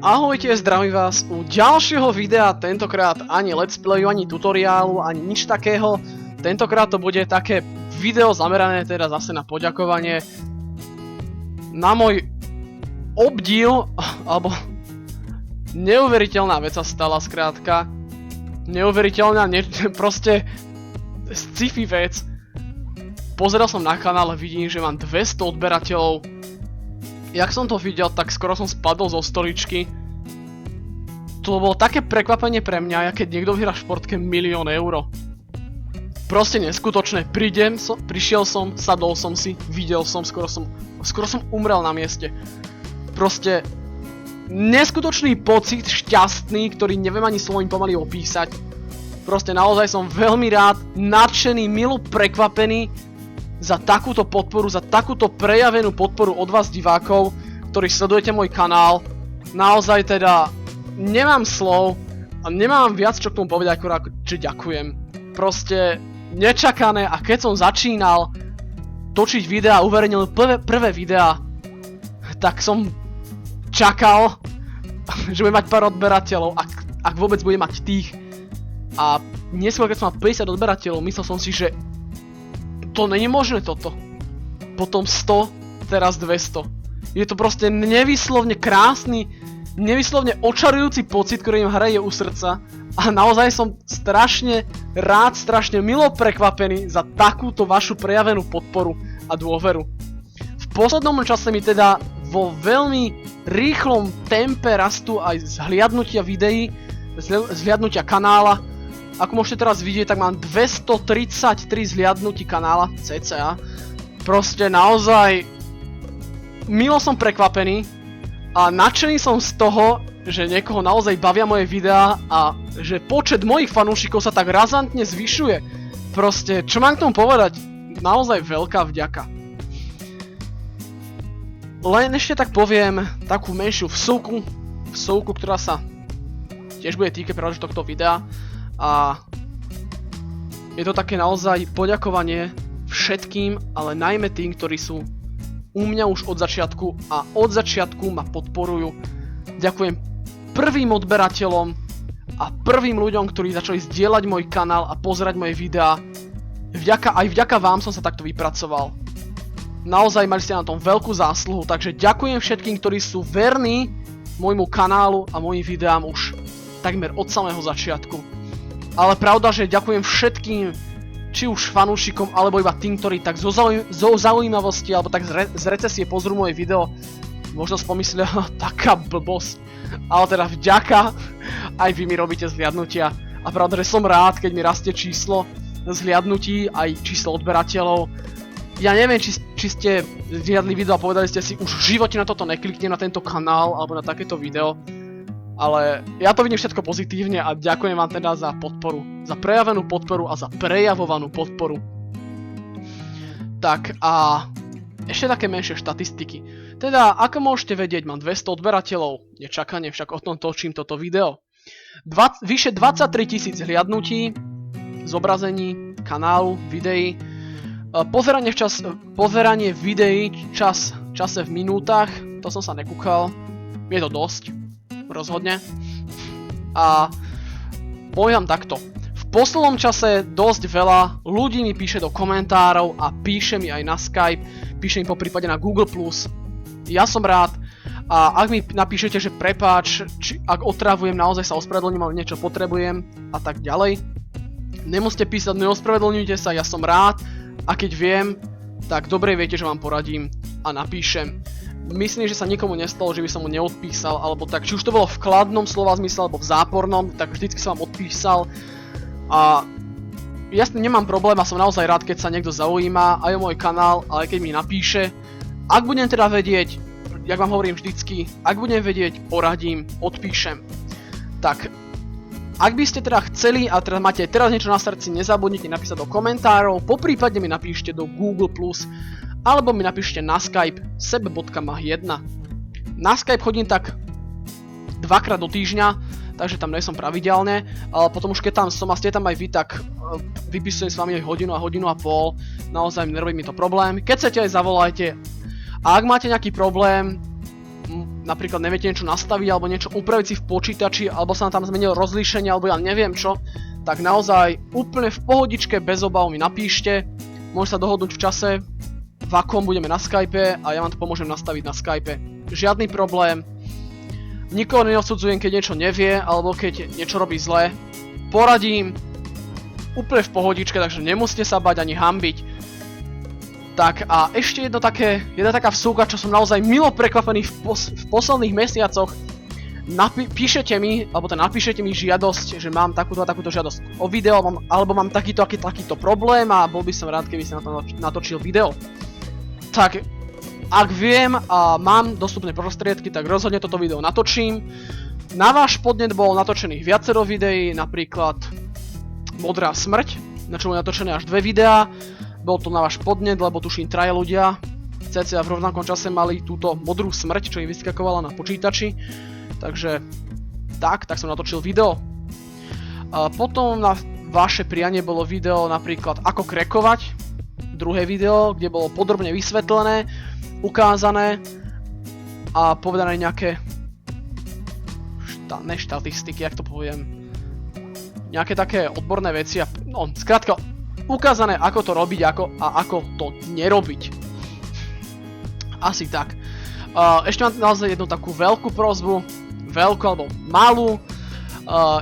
Ahojte, zdravím vás u ďalšieho videa, tentokrát ani let's playu, ani tutoriálu, ani nič takého. Tentokrát to bude také video zamerané teda zase na poďakovanie. Na môj obdiv, alebo neuveriteľná vec sa stala skrátka. Neuveriteľná, proste sci-fi vec. Pozeral som na kanál a vidím, že mám 200 odberateľov. Jak som to videl, tak skoro som spadol zo stoličky. To bolo také prekvapenie pre mňa, keď niekto vyhrá v športke 1 000 000 eur. Proste neskutočné. Prišiel som, sadol som si, videl som, skoro som umrel na mieste. Proste neskutočný pocit, šťastný, ktorý neviem ani slovím pomaly opísať. Proste naozaj som veľmi rád, nadšený, milo prekvapený za takúto podporu, za takúto prejavenú podporu od vás divákov, ktorí sledujete môj kanál. Naozaj teda nemám slov a nemám viac čo k tomu povedať, ako že ďakujem. Proste nečakané, a keď som začínal točiť videá, uverejnil prvé videá, tak som čakal, že budem mať pár odberateľov, ak vôbec budem mať tých. A neskôr, keď som mal 50 odberateľov, myslel som si, že to není možné toto. Potom 100, teraz 200. Je to proste nevyslovne krásny, nevyslovne očarujúci pocit, ktorý im hraje u srdca. A naozaj som strašne rád, strašne milo prekvapený za takúto vašu prejavenú podporu a dôveru. V poslednom čase mi teda vo veľmi rýchlom tempe rastú aj zhliadnutia videí, zhliadnutia kanála. Ako môžete teraz vidieť, tak mám 233 zhliadnutí kanála cca. Proste naozaj milo som prekvapený a nadšený som z toho, že niekoho naozaj bavia moje videá a že počet mojich fanúšikov sa tak razantne zvyšuje. Proste, čo mám k tomu povedať? Naozaj veľká vďaka. Len ešte tak poviem takú menšiu vsúku, ktorá sa tiež bude týkať práve tohto videa. A je to také naozaj poďakovanie všetkým, ale najmä tým, ktorí sú u mňa už od začiatku a od začiatku ma podporujú. Ďakujem prvým odberateľom a prvým ľuďom, ktorí začali zdieľať môj kanál a pozerať moje videá. Aj vďaka vám som sa takto vypracoval. Naozaj mali ste na tom veľkú zásluhu, takže ďakujem všetkým, ktorí sú verní môjmu kanálu a mojim videám už takmer od samého začiatku. Ale pravda, že ďakujem všetkým, či už fanúšikom, alebo iba tým, ktorí tak zo zaujímavosti, alebo tak z recesie pozrú moje video. Možno si pomyslia, taká blbosť. Ale teda vďaka, aj vy mi robíte zhliadnutia. A pravda, že som rád, keď mi rastie číslo zhliadnutí, aj číslo odberateľov. Ja neviem, či ste zhliadli video a povedali ste si, už v živote na toto nekliknem, na tento kanál, alebo na takéto video. Ale ja to vidím všetko pozitívne a ďakujem vám teda za podporu. Za prejavenú podporu a za prejavovanú podporu. Tak a ešte také menšie štatistiky. Teda, ako môžete vedieť, mám 200 odberateľov. Nečakane, však o tom točím toto video. Vyše 23 000 hliadnutí, zobrazení, kanálu, videí. Pozeranie videí čase v minútach, to som sa nekúkal. Je to dosť. Rozhodne. A poviem takto. V poslednom čase dosť veľa ľudí mi píše do komentárov a píše mi aj na Skype, píše mi poprípade na Google+. Ja som rád. A ak mi napíšete, že prepáč, ak otravujem, naozaj sa ospravedlňujem, ale niečo potrebujem a tak ďalej. Nemusíte písať, neospravedlňujte sa, ja som rád. A keď viem, tak dobre viete, že vám poradím a napíšem. Myslím, že sa nikomu nestalo, že by som mu neodpísal, alebo tak, či už to bolo v kladnom slova zmysle, alebo v zápornom, tak vždycky som vám odpísal. A jasne, nemám problém a som naozaj rád, keď sa niekto zaujíma aj o môj kanál, ale keď mi napíše. Ak budem teda vedieť, jak vám hovorím vždycky, ak budem vedieť, poradím, odpíšem. Tak, ak by ste teda chceli a teda máte teraz niečo na srdci, nezabudnite napísať do komentárov, poprípadne mi napíšte do Google+, alebo mi napíšte na Skype sebe.mah1. Na Skype chodím tak 2-krát do týždňa, takže tam nejsom pravidelne, ale potom už keď tam som a ste tam aj vy, tak vypisujem s vami aj hodinu a pol, naozaj nerobí mi to problém. Keď chcete, aj zavolajte. A ak máte nejaký problém, napríklad neviete niečo nastaviť alebo niečo upraviť si v počítači, alebo sa tam zmenilo rozlíšenie, alebo ja neviem čo, tak naozaj úplne v pohodičke bez obav mi napíšte. Môžeme sa dohodnúť v čase, v akom budeme na Skype a ja vám to pomôžem nastaviť na Skype. Žiadny problém. Nikoho neodsudzujem, keď niečo nevie, alebo keď niečo robí zle. Poradím úplne v pohodičke, takže nemusíte sa bať ani hanbiť. Tak a ešte jedna taká vsúka, čo som naozaj milo prekvapený v posledných mesiacoch. Napíšete mi žiadosť, že mám takúto žiadosť o video, alebo mám takýto problém a bol by som rád, keby si na to natočil video. Tak, ak viem a mám dostupné prostriedky, tak rozhodne toto video natočím. Na váš podnet bolo natočených viacero videí, napríklad Modrá smrť, na čo boli natočené až 2 videá. Bol to na váš podnet, lebo tuším traja ľudia cca v rovnakom čase mali túto modrú smrť, čo im vyskakovala na počítači. Takže tak som natočil video. A potom na vaše prianie bolo video napríklad ako krekovať. Druhé video, kde bolo podrobne vysvetlené, ukázané a povedané nejaké štatistiky, jak to poviem. Nejaké také odborné veci a skrátka ukázané, ako to robiť a ako to nerobiť. Asi tak. Ešte mám naozaj jednu takú veľkú prosbu. Veľkú alebo malú.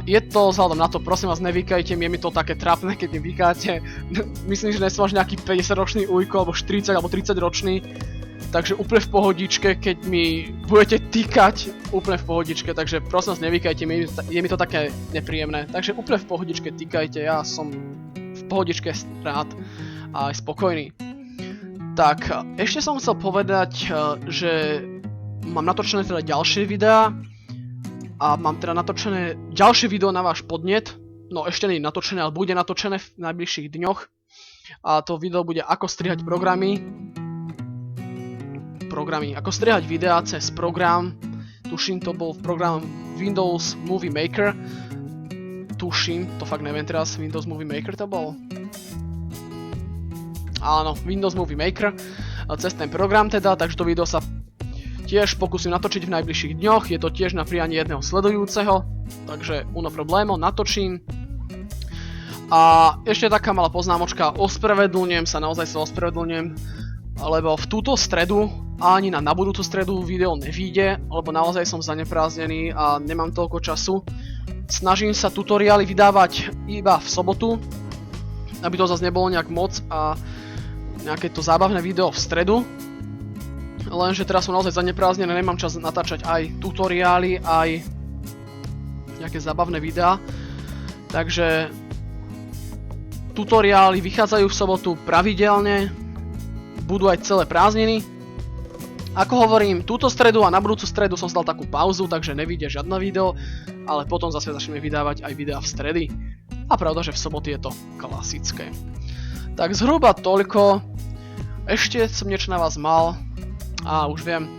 Je to vzhľadom na to, prosím vás, nevykajte mi, je mi to také trápne, keď mi vykáte. Myslím, že nesom až nejaký 50-ročný ujko, alebo 40 alebo 30-ročný. Takže úplne v pohodičke, keď mi budete týkať, úplne v pohodičke, takže prosím vás, nevykajte mi, je mi to také nepríjemné. Takže úplne v pohodičke týkajte, ja som v pohodičke rád a aj spokojný. Tak, ešte som chcel povedať, že mám natočené teda ďalšie videá a mám teda natočené ďalšie video na váš podnet. No ešte nie je natočené, ale bude natočené v najbližších dňoch. A to video bude ako strihať ako strihať videá cez program. Tuším, to bol v program Windows Movie Maker. Tuším, to fakt neviem teraz, Windows Movie Maker to bol. Áno, Windows Movie Maker, cez ten program teda, takže to video sa tiež pokúsim natočiť v najbližších dňoch, je to tiež na prianie jedného sledujúceho, takže uno problémo, natočím. A ešte taká malá poznámočka, ospravedlňujem sa, naozaj sa ospravedlňujem, lebo v túto stredu ani na budúcu stredu video nevíde, lebo naozaj som zanepráznený a nemám toľko času. Snažím sa tutoriály vydávať iba v sobotu, aby to zase nebolo nejak moc a nejaké to zábavné video v stredu. Lenže teraz som naozaj zanepráznený, nemám čas natáčať aj tutoriály, aj nejaké zábavné videá. Takže tutoriály vychádzajú v sobotu pravidelne, budú aj celé prázdniny. Ako hovorím, túto stredu a na budúcu stredu som dal takú pauzu, takže nevíde žiadne video, ale potom zase začneme vydávať aj videá v stredy. A pravda, že v soboty je to klasické. Tak zhruba toľko. Ešte som niečo na vás mal. Už viem.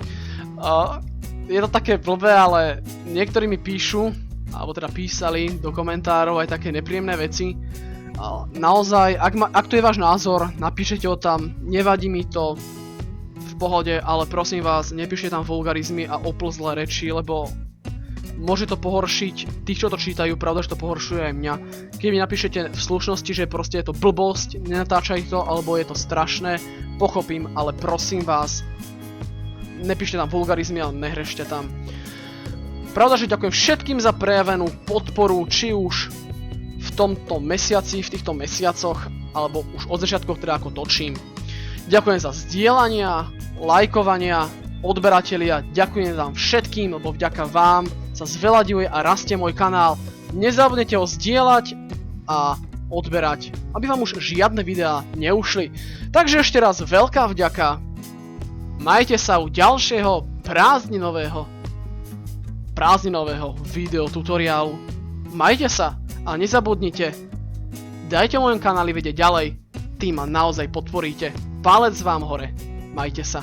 Je to také blbé, ale niektorí mi píšu, alebo teda písali do komentárov aj také nepríjemné veci. Naozaj, ak to je váš názor, napíšete ho tam, nevadí mi to, v pohode, ale prosím vás, nepíšte tam vulgarizmy a oplzlé reči, lebo môže to pohoršiť tých, čo to čítajú, pravda, že to pohoršuje aj mňa. Keď mi napíšete v slušnosti, že proste je to blbosť, nenatáčaj to, alebo je to strašné, pochopím, ale prosím vás, nepíšte tam vulgarizmy a nehrešte tam. Pravda, že ďakujem všetkým za prejavenú podporu, či už v tomto mesiaci, v týchto mesiacoch, alebo už od začiatku, teda ako točím. Ďakujem za zdieľania, lajkovania, odberatelia, ďakujem vám všetkým, lebo vďaka vám sa zveľaďuje a rastie môj kanál. Nezabudnite ho zdieľať a odberať, aby vám už žiadne videá neušli. Takže ešte raz veľká vďaka. Majte sa u ďalšieho prázdninového videotutoriálu. Majte sa a nezabudnite, dajte mojom kanáli vedieť ďalej, tým ma naozaj podporíte. Palec vám hore, majte sa.